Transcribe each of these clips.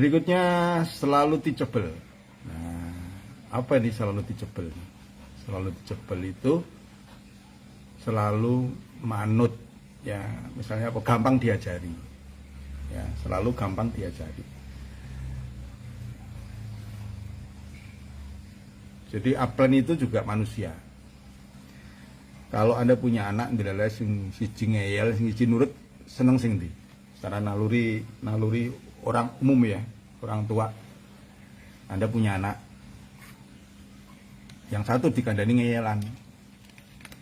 Berikutnya selalu teachable. Nah, apa ini selalu teachable? Selalu teachable itu selalu manut, ya, misalnya apa, gampang diajari, ya, selalu gampang diajari. Jadi upline itu juga manusia. Kalau Anda punya anak ndelala sing siji ngeyel, sing siji nurut, seneng sing ndi? Secara naluri orang umum, ya, orang tua. Anda punya anak, yang satu dikandani ngeyelan,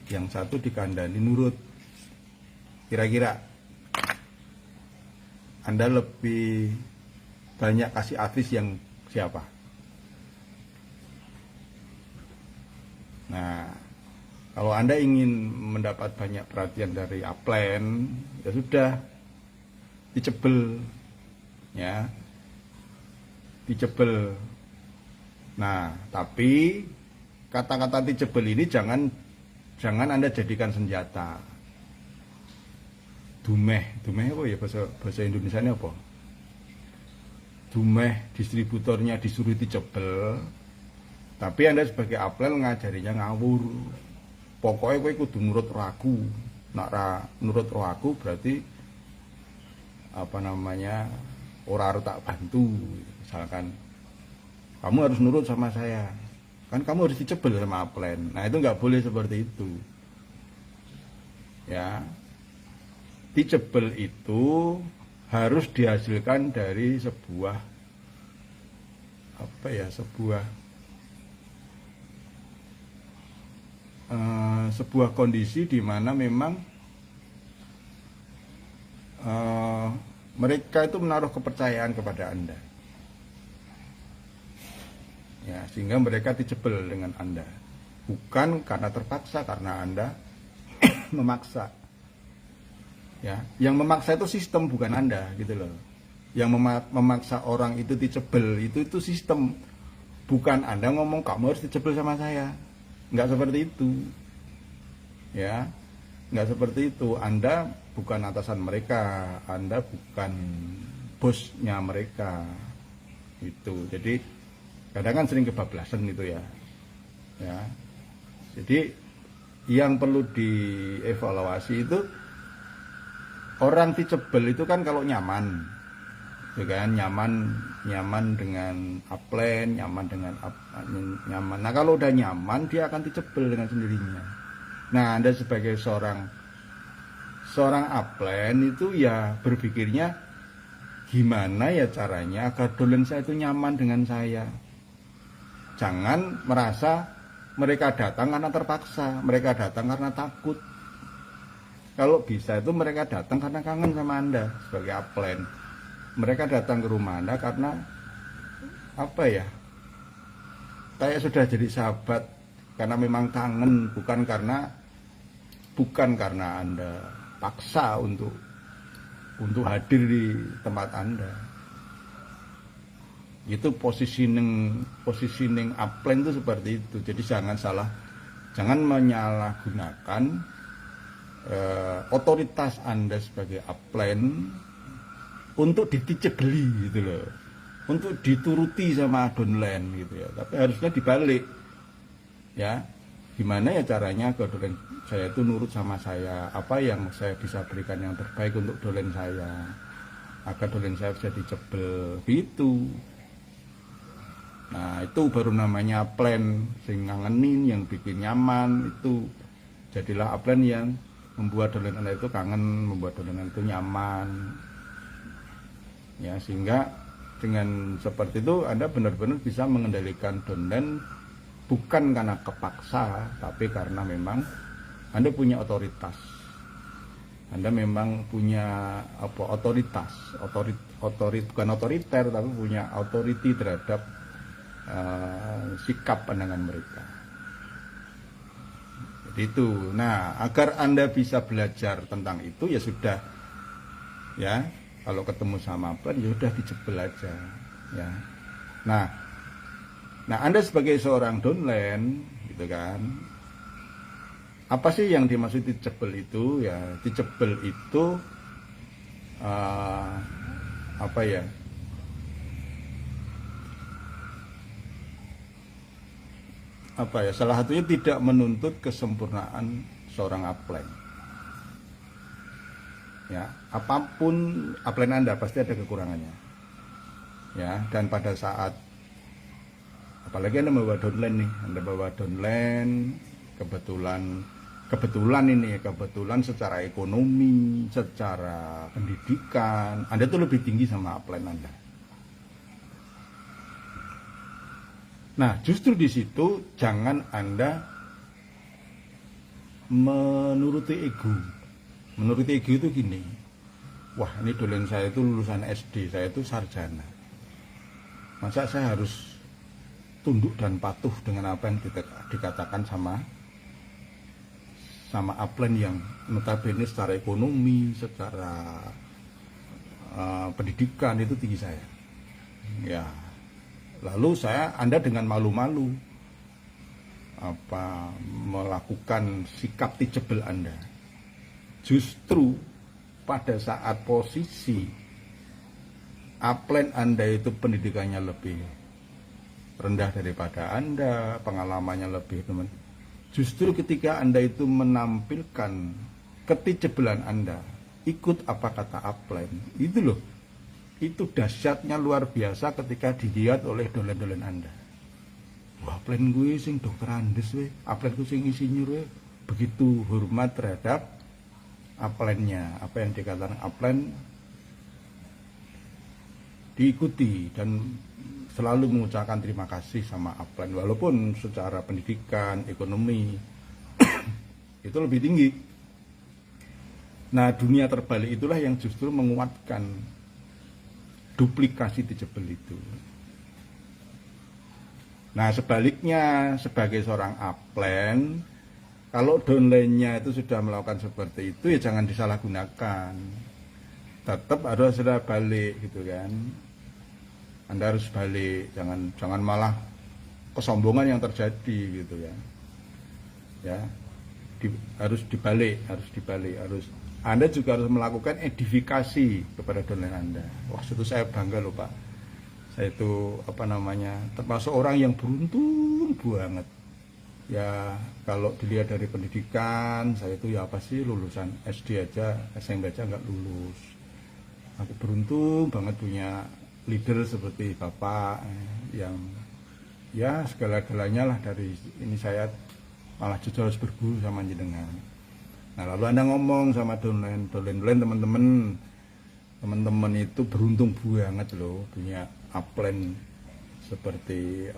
yang satu dikandani nurut. Kira-kira Anda lebih banyak kasih advice yang siapa? Nah, kalau Anda ingin mendapat banyak perhatian dari upline, ya sudah, teachable, ya, teachable. Nah, tapi kata-kata teachable ini jangan Anda jadikan senjata. Dumeh apa ya, bahasa Indonesianya apa? Dumeh, distributornya disuruh teachable, tapi Anda sebagai upline ngajarinya ngawur. Pokoknya kowe kudu nurut rohaku. Nak nurut rohaku berarti apa namanya, ora harus tak bantu. Misalkan kamu harus nurut sama saya, kan kamu harus teachable sama upline. Nah, itu nggak boleh seperti itu, ya. Teachable itu harus dihasilkan dari sebuah apa ya, sebuah kondisi di mana memang mereka itu menaruh kepercayaan kepada Anda, ya, sehingga mereka teachable dengan Anda, bukan karena terpaksa, karena Anda memaksa, ya. Yang memaksa itu sistem, bukan Anda, gitu loh. Yang memaksa orang itu teachable itu sistem, bukan Anda ngomong kamu harus teachable sama saya. Nggak seperti itu, ya, nggak seperti itu. Anda bukan atasan mereka, Anda bukan bosnya mereka, itu. Jadi kadang kan sering kebablasan itu, ya, ya. Jadi yang perlu dievaluasi itu orang teachable itu kan kalau nyaman, ya kan, nyaman dengan upline, nyaman. Nah, kalau udah nyaman dia akan teachable dengan sendirinya. Nah, Anda sebagai seorang upline itu ya berpikirnya gimana ya caranya agar dolen saya itu nyaman dengan saya. Jangan merasa mereka datang karena terpaksa, mereka datang karena takut. Kalau bisa itu mereka datang karena kangen sama Anda sebagai upline. Mereka datang ke rumah Anda karena apa ya, kayak sudah jadi sahabat, karena memang kangen, bukan karena Anda paksa untuk hadir di tempat Anda. Itu positioning upline itu seperti itu. Jadi jangan menyalahgunakan otoritas Anda sebagai upline untuk diteachable, gitu loh, untuk dituruti sama downline, gitu ya. Tapi harusnya dibalik, ya. Gimana ya caranya agar downline saya itu nurut sama saya, apa yang saya bisa berikan yang terbaik untuk downline saya, agar downline saya bisa teachable, gitu. Nah, itu baru namanya upline sing ngangenin, yang bikin nyaman. Itu jadilah upline yang membuat downline Anda itu kangen, membuat downline itu nyaman, ya. Sehingga dengan seperti itu Anda benar-benar bisa mengendalikan downline, bukan karena kepaksa, tapi karena memang Anda punya otoritas. Anda memang punya otoritas, bukan otoriter, tapi punya authority terhadap sikap pandangan mereka. Jadi itu. Nah, agar Anda bisa belajar tentang itu, ya sudah, ya. Kalau ketemu sama apa, ya udah dijebel aja, ya. Nah, Anda sebagai seorang downline, gitu kan, apa sih yang dimaksud teachable itu? Ya, teachable itu apa ya? apa ya, salah satunya tidak menuntut kesempurnaan seorang upline. Ya, apapun upline Anda pasti ada kekurangannya. Ya, dan pada saat apalagi Anda bawa downline nih, Anda bawa downline kebetulan secara ekonomi, secara pendidikan, Anda tuh lebih tinggi sama upline Anda. Nah, justru di situ jangan Anda menuruti ego. Menuruti ego itu gini, wah ini dolen saya itu lulusan SD, saya itu sarjana. Masa saya harus tunduk dan patuh dengan apa yang dikatakan sama upline yang notabene secara ekonomi, secara pendidikan itu tinggi saya. Ya, lalu Anda dengan malu-malu melakukan sikap teachable Anda. Justru pada saat posisi upline Anda itu pendidikannya lebih rendah daripada Anda, pengalamannya lebih teman. Justru ketika Anda itu menampilkan keteachabelan Anda, ikut apa kata upline, itu loh. Itu dahsyatnya luar biasa ketika dilihat oleh dolen-dolen Anda. Wah, upline gue sing dokter Andes we, upline gue sing insinyur we. Begitu hormat terhadap upline-nya, apa yang dikatakan upline diikuti dan selalu mengucapkan terima kasih sama upline walaupun secara pendidikan, ekonomi itu lebih tinggi. Nah, dunia terbalik itulah yang justru menguatkan duplikasi teachable itu. Nah, sebaliknya sebagai seorang upline, kalau downline-nya itu sudah melakukan seperti itu, ya jangan disalahgunakan. Tetap harus ada balik gitu kan. Anda harus balik, jangan malah kesombongan yang terjadi gitu kan. Ya. Harus dibalik. Anda juga harus melakukan edifikasi kepada downline Anda. Wah, itu saya bangga loh, Pak. Saya itu termasuk orang yang beruntung banget. Ya, kalau dilihat dari pendidikan, saya itu ya apa sih, lulusan SD aja, SMP aja nggak lulus. Aku beruntung banget punya leader seperti Bapak yang ya segala-galanya lah. Dari ini saya malah jujur harus berguru sama jenengan. Nah, lalu Anda ngomong sama downline teman-teman itu beruntung banget loh punya upline seperti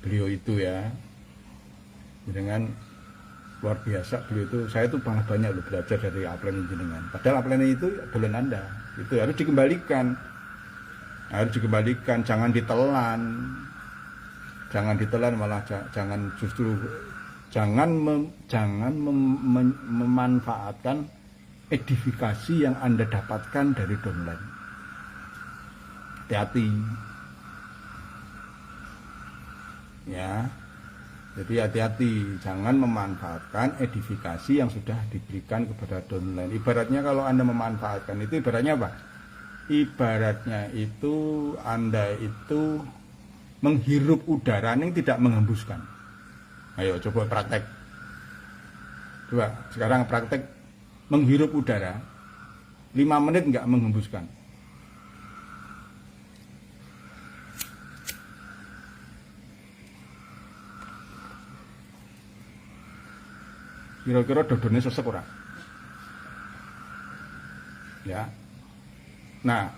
beliau itu ya, dengan luar biasa beliau itu. Saya itu banyak loh belajar dari upline jenengan. Padahal upline itu dolen Anda, itu harus dikembalikan, jangan ditelan, malah jangan memanfaatkan edifikasi yang Anda dapatkan dari downline. Hati-hati. Ya, jadi hati-hati, jangan memanfaatkan edifikasi yang sudah diberikan kepada downline. Ibaratnya kalau Anda memanfaatkan itu, ibaratnya apa? Ibaratnya itu Anda itu menghirup udara yang tidak menghembuskan. Ayo coba praktek. Coba sekarang praktek menghirup udara 5 menit nggak menghembuskan. Kira-kira dodone sesek ora? Ya. Nah,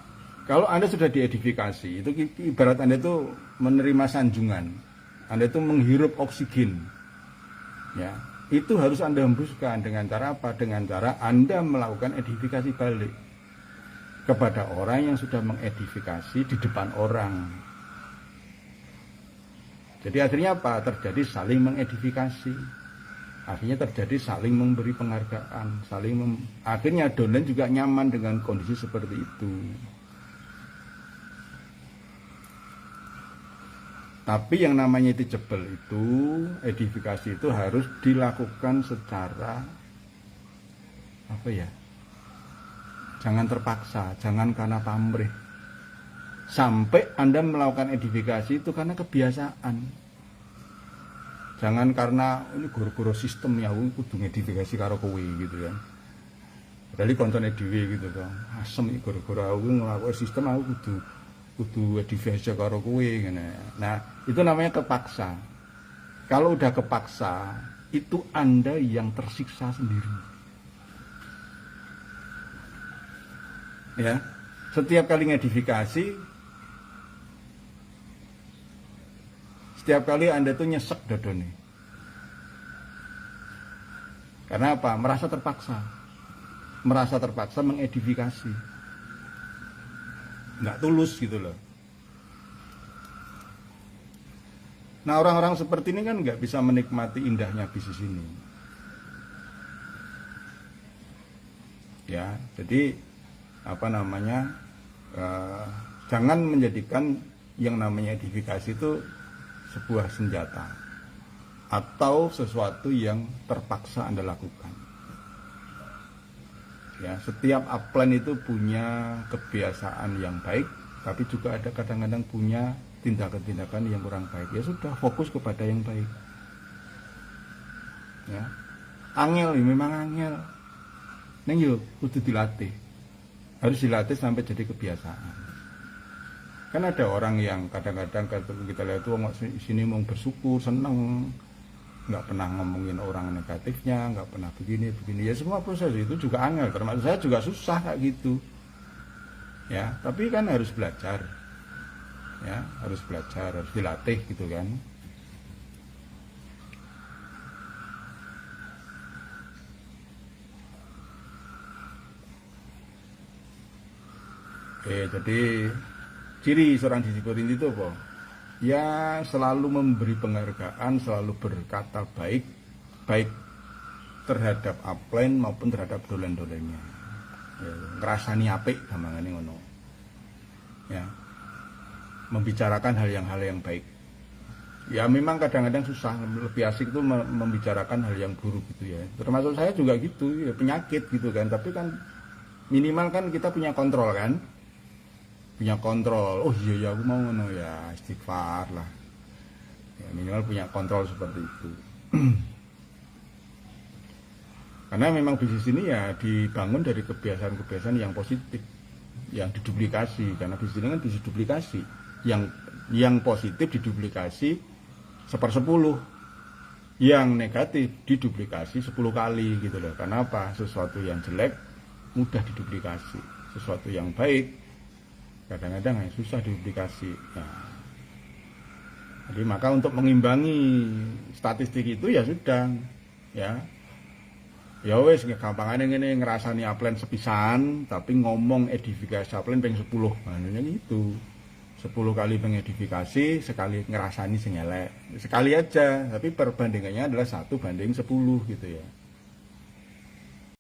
kalau Anda sudah diedifikasi, itu ibarat Anda itu menerima sanjungan. Anda itu menghirup oksigen. Ya, itu harus Anda hembuskan dengan cara apa? Dengan cara Anda melakukan edifikasi balik kepada orang yang sudah mengedifikasi di depan orang. Jadi akhirnya apa? Terjadi saling mengedifikasi. Akhirnya terjadi saling memberi penghargaan, akhirnya downline juga nyaman dengan kondisi seperti itu. Tapi yang namanya teachable itu, edifikasi itu harus dilakukan secara jangan terpaksa, jangan karena pamrih. Sampai Anda melakukan edifikasi itu karena kebiasaan. Jangan karena ini guru-guru sistem ya kudu ngedifikasi karo kowe gitu kan. Padahal koncone dhewe gitu kan. Asem iki guru-guru aku nglakuin sistem aku kudu edifikasi karo kowe ngene. Nah, itu namanya kepaksa. Kalau udah kepaksa, itu Anda yang tersiksa sendiri. Ya. Setiap kali ngedifikasi, setiap kali Anda tuh nyesek dodone. Karena apa? Merasa terpaksa mengedifikasi. Nggak tulus gitu loh. Nah, orang-orang seperti ini kan nggak bisa menikmati indahnya bisnis ini. Ya, jadi apa namanya? Jangan menjadikan yang namanya edifikasi itu sebuah senjata atau sesuatu yang terpaksa Anda lakukan. Ya, setiap upline itu punya kebiasaan yang baik, tapi juga ada kadang-kadang punya tindakan-tindakan yang kurang baik. Ya sudah, fokus kepada yang baik. Ya, angel, memang angel. Neng yo kudu dilatih. Harus dilatih sampai jadi kebiasaan. Kan ada orang yang kadang-kadang kita lihat tuh sini mau bersyukur, seneng, nggak pernah ngomongin orang negatifnya, nggak pernah begini. Ya semua proses itu juga angel. Termasuk saya juga susah kayak gitu. Ya, tapi kan harus belajar. Ya, harus belajar, harus dilatih gitu kan. Jadi ciri seorang disiplin itu apa? Ya selalu memberi penghargaan, selalu berkata baik terhadap upline maupun terhadap dolen-dolennya. Ya, ngrasani apik gampangane ngono. Ya. Membicarakan hal yang baik. Ya memang kadang-kadang susah, lebih asik itu membicarakan hal yang buruk gitu ya. Termasuk saya juga gitu, ya penyakit gitu kan. Tapi kan minimal kan kita punya kontrol kan. Punya kontrol, oh iya ya aku mau ngono ya, istighfar lah ya, minimal punya kontrol seperti itu. Karena memang bisnis ini ya dibangun dari kebiasaan-kebiasaan yang positif, yang diduplikasi. Karena bisnis ini kan bisnis duplikasi, yang positif diduplikasi 1/10, yang negatif diduplikasi 10 kali gitu loh. Karena apa? Sesuatu yang jelek mudah diduplikasi, sesuatu yang baik kadang-kadang susah diduplikasi. Nah, jadi maka untuk mengimbangi statistik itu ya sudah, ya wes gampangane ngene, ngrasani upline sepisan tapi ngomong edifikasi upline ping 10. Makanya gitu. 10 kali pengedifikasi, sekali ngerasani sing elek. Sekali aja, tapi perbandingannya adalah 1/10 gitu ya.